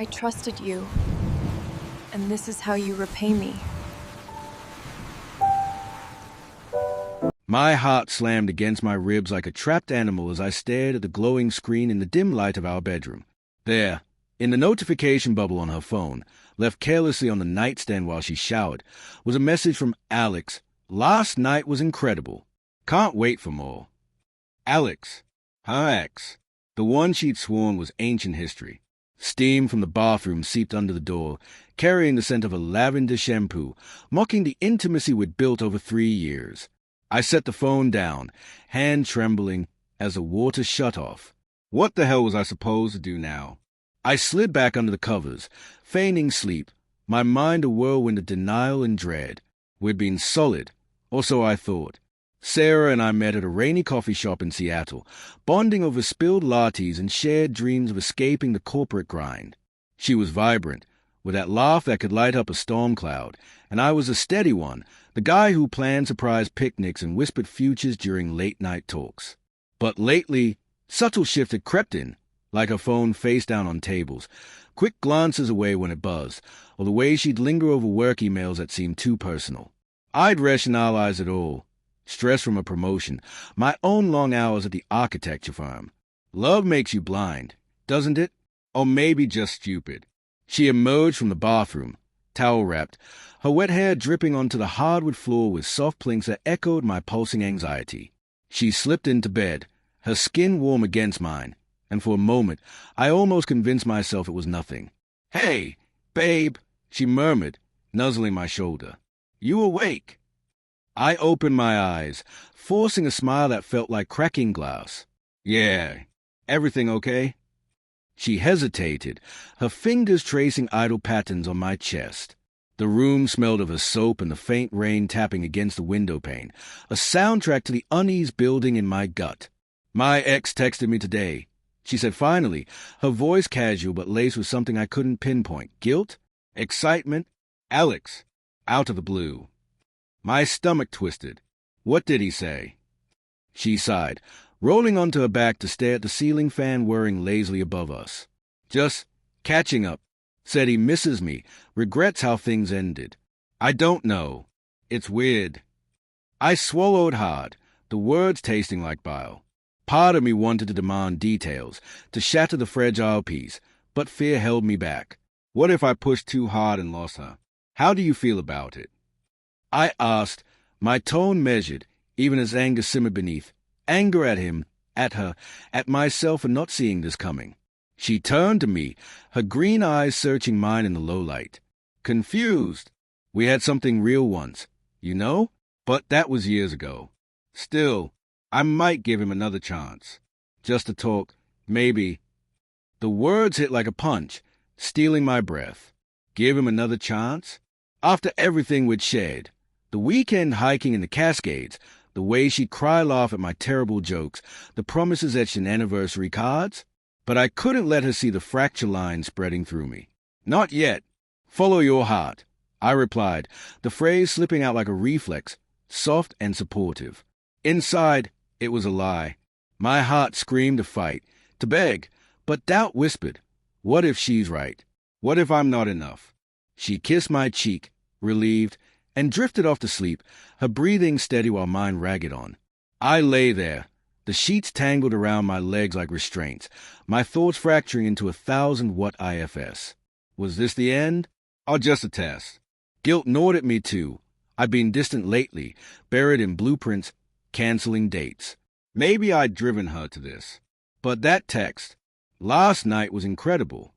I trusted you, and this is how you repay me. My heart slammed against my ribs like a trapped animal as I stared at the glowing screen in the dim light of our bedroom. There, in the notification bubble on her phone, left carelessly on the nightstand while she showered, was a message from Alex. Last night was incredible. Can't wait for more. Alex, her ex, the one she'd sworn was ancient history. Steam from the bathroom seeped under the door, carrying the scent of a lavender shampoo, mocking the intimacy we'd built over 3 years. I set the phone down, hand trembling, as the water shut off. What the hell was I supposed to do now? I slid back under the covers, feigning sleep, my mind a whirlwind of denial and dread. We'd been solid, or so I thought. Sarah and I met at a rainy coffee shop in Seattle, bonding over spilled lattes and shared dreams of escaping the corporate grind. She was vibrant, with that laugh that could light up a storm cloud, and I was a steady one, the guy who planned surprise picnics and whispered futures during late-night talks. But lately, subtle shifts had crept in, like her phone face down on tables, quick glances away when it buzzed, or the way she'd linger over work emails that seemed too personal. I'd rationalize it all. Stress from a promotion, my own long hours at the architecture firm. Love makes you blind, doesn't it? Or maybe just stupid. She emerged from the bathroom, towel-wrapped, her wet hair dripping onto the hardwood floor with soft plinks that echoed my pulsing anxiety. She slipped into bed, her skin warm against mine, and for a moment I almost convinced myself it was nothing. "Hey, babe," she murmured, nuzzling my shoulder. "You awake?" I opened my eyes, forcing a smile that felt like cracking glass. "Yeah, everything okay?" She hesitated, her fingers tracing idle patterns on my chest. The room smelled of her soap and the faint rain tapping against the window pane, a soundtrack to the unease building in my gut. "My ex texted me today," she said finally, her voice casual but laced with something I couldn't pinpoint. Guilt? Excitement? Alex. Out of the blue. My stomach twisted. "What did he say?" She sighed, rolling onto her back to stare at the ceiling fan whirring lazily above us. "Just catching up. Said he misses me, regrets how things ended. I don't know. It's weird." I swallowed hard, the words tasting like bile. Part of me wanted to demand details, to shatter the fragile peace, but fear held me back. What if I pushed too hard and lost her? How do you feel about it? I asked, my tone measured, even as anger simmered beneath. Anger at him, at her, at myself for not seeing this coming. She turned to me, her green eyes searching mine in the low light. Confused. We had something real once, you know? But that was years ago. Still, I might give him another chance. Just to talk, maybe. The words hit like a punch, stealing my breath. Give him another chance? After everything we'd shared. The weekend hiking in the Cascades, the way she'd cry-laugh at my terrible jokes, the promises etched in anniversary cards. But I couldn't let her see the fracture line spreading through me. "Not yet. Follow your heart," I replied, the phrase slipping out like a reflex, soft and supportive. Inside, it was a lie. My heart screamed to fight, to beg, but doubt whispered, what if she's right? What if I'm not enough? She kissed my cheek, relieved, and drifted off to sleep, her breathing steady while mine ragged on. I lay there, the sheets tangled around my legs like restraints, my thoughts fracturing into 1,000-watt IFS. Was this the end? Or just a test? Guilt gnawed at me too. I'd been distant lately, buried in blueprints, canceling dates. Maybe I'd driven her to this. But that text, last night, was incredible.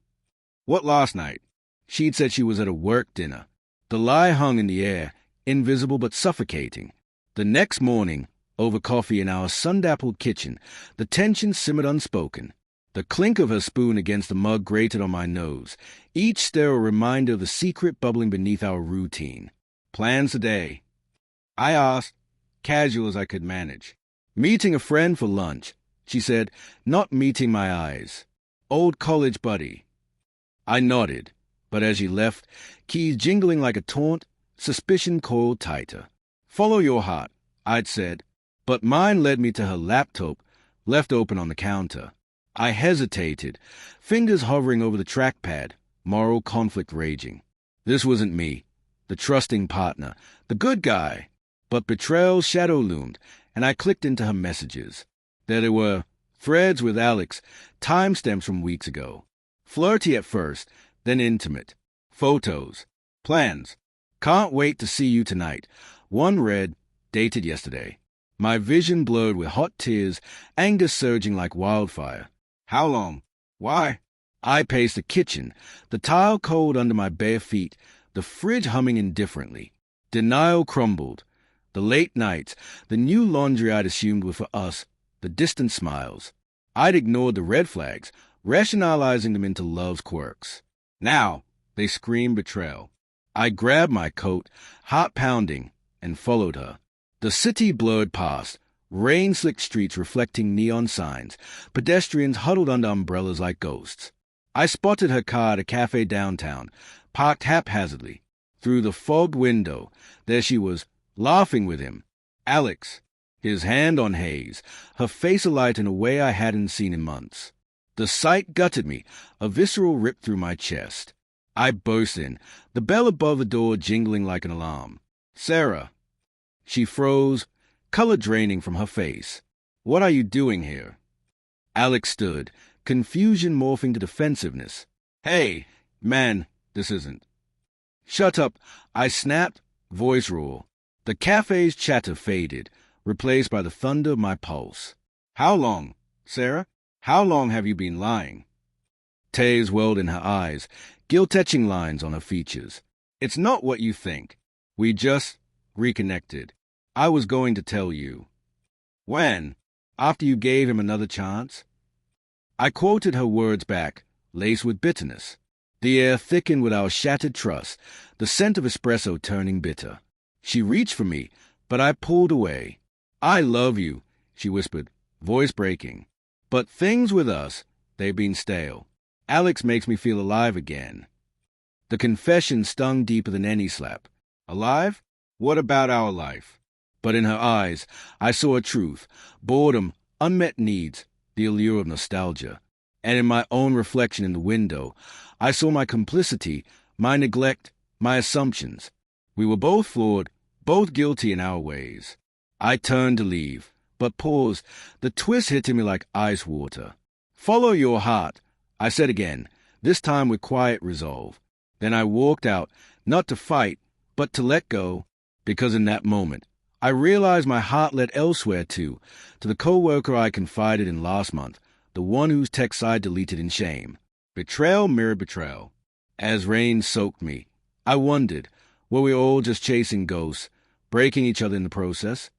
What last night? She'd said she was at a work dinner. The lie hung in the air, invisible but suffocating. The next morning, over coffee in our sun-dappled kitchen, the tension simmered unspoken. The clink of her spoon against the mug grated on my nose, each stir a reminder of the secret bubbling beneath our routine. "Plans today?" I asked, casual as I could manage. "Meeting a friend for lunch," she said, not meeting my eyes. "Old college buddy." I nodded, but as she left, keys jingling like a taunt, suspicion coiled tighter. "Follow your heart," I'd said, but mine led me to her laptop, left open on the counter. I hesitated, fingers hovering over the trackpad, moral conflict raging. This wasn't me, the trusting partner, the good guy. But betrayal's shadow loomed, and I clicked into her messages. There were threads with Alex, timestamps from weeks ago. Flirty at first, then intimate. Photos. Plans. Can't wait to see you tonight. One read, dated yesterday. My vision blurred with hot tears, anger surging like wildfire. How long? Why? I paced the kitchen, the tile cold under my bare feet, the fridge humming indifferently. Denial crumbled. The late nights, the new laundry I'd assumed were for us, the distant smiles. I'd ignored the red flags, rationalizing them into love's quirks. Now, they screamed betrayal. I grabbed my coat, heart pounding, and followed her. The city blurred past, rain-slicked streets reflecting neon signs, pedestrians huddled under umbrellas like ghosts. I spotted her car at a cafe downtown, parked haphazardly. Through the fogged window, there she was, laughing with him. Alex, his hand on Hayes, her face alight in a way I hadn't seen in months. The sight gutted me, a visceral rip through my chest. I burst in, the bell above the door jingling like an alarm. Sarah. She froze, color draining from her face. What are you doing here? Alex stood, confusion morphing to defensiveness. Hey, man, this isn't. Shut up, I snapped, voice raw. The cafe's chatter faded, replaced by the thunder of my pulse. How long, Sarah? How long have you been lying? Tears welled in her eyes, guilt-etching lines on her features. It's not what you think. We just reconnected. I was going to tell you. When? After you gave him another chance? I quoted her words back, laced with bitterness. The air thickened with our shattered trust, the scent of espresso turning bitter. She reached for me, but I pulled away. I love you, she whispered, voice breaking. But things with us, they've been stale. Alex makes me feel alive again. The confession stung deeper than any slap. Alive? What about our life? But in her eyes, I saw a truth, boredom, unmet needs, the allure of nostalgia. And in my own reflection in the window, I saw my complicity, my neglect, my assumptions. We were both flawed, both guilty in our ways. I turned to leave, but paused, the twist hitting me like ice water. Follow your heart, I said again, this time with quiet resolve. Then I walked out, not to fight, but to let go, because in that moment, I realized my heart led elsewhere too, to the co-worker I confided in last month, the one whose text I deleted in shame. Betrayal mirrored betrayal. As rain soaked me, I wondered, were we all just chasing ghosts, breaking each other in the process?